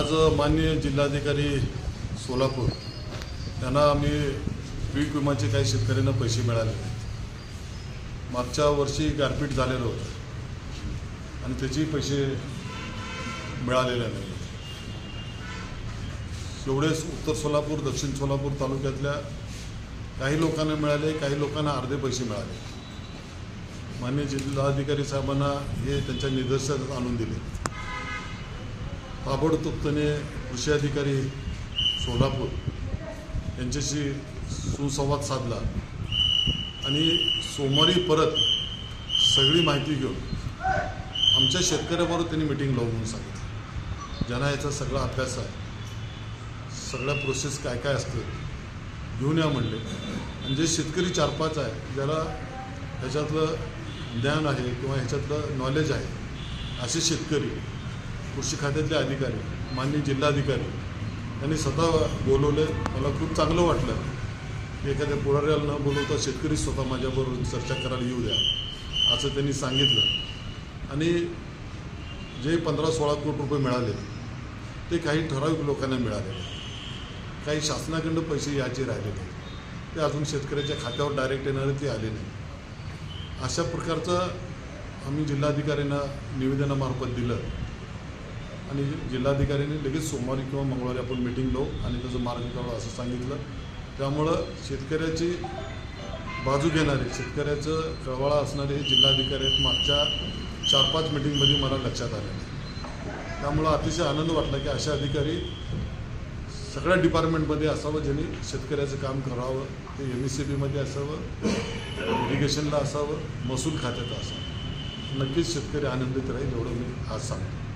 आज माननीय जिल्हाधिकारी सोलापूर यांना आम्ही पीक विम्याचे काही शेतकऱ्यांना पैसे मिळाले। मागच्या वर्षी गारपीट झालेलं होतं आणि त्याचे पैसे मिळालेले नाही। एवढेच उत्तर सोलापूर दक्षिण सोलापूर तालुक्यातल्या काही लोकांना मिळाले, काही लोकांना अर्धे पैसे मिळाले। माननीय जिल्हाधिकारी साहेबांना हे त्यांच्या निदर्शनास आणून दिले। ताबडतोबपणे कृषी अधिकारी सोलापूर यांच्याशी सुसंवाद साधला आणि सोमवारी परत सगळी माहिती घेऊन आमच्या शेतकऱ्याबरोबर त्यांनी मीटिंग लावून सांगितलं, ज्यांना याचा सगळा अभ्यास आहे, सगळ्या प्रोसेस काय काय असते घेऊन या म्हणले। आणि जे शेतकरी 4-5 आहे, ज्याला ह्याच्यातलं ज्ञान आहे किंवा ह्याच्यातलं नॉलेज आहे, असे शेतकरी कृषी खात्यातले अधिकारी माननीय जिल्हाधिकारी यांनी स्वतः बोलवले। मला खूप चांगलं वाटलं की एखाद्या पुढाऱ्याला न बोलवता शेतकरी स्वतः माझ्याबरोबर चर्चा करायला येऊ द्या असं त्यांनी सांगितलं। आणि जे 15-16 कोटी रुपये मिळाले ते काही ठराविक लोकांना मिळाले, काही शासनाकडून पैसे याचे राहिले ते अजून शेतकऱ्याच्या खात्यावर डायरेक्ट येणारे ते आले नाही। अशा प्रकारचं आम्ही जिल्हाधिकाऱ्यांना निवेदनामार्फत दिलं आणि जिल्हाधिकाऱ्यांनी लगेच सोमवारी किंवा मंगळवारी आपण मीटिंग लावू आणि त्याचं मार्ग काढू असं सांगितलं। त्यामुळं शेतकऱ्याची बाजू घेणारे, शेतकऱ्याचं कळवळा असणारे हे जिल्हाधिकारी आहेत। मागच्या 4-5 मीटिंगमध्ये मला लक्षात आलं। त्यामुळं अतिशय आनंद वाटला की अशा अधिकारी सगळ्या डिपार्टमेंटमध्ये असावं, ज्यांनी शेतकऱ्याचं काम करावं। ते MECBमध्ये असावं, इरिगेशनला असावं, महसूल खात्यात असावं। नक्कीच शेतकरी आनंदित राहील एवढं मी आज सांगतो।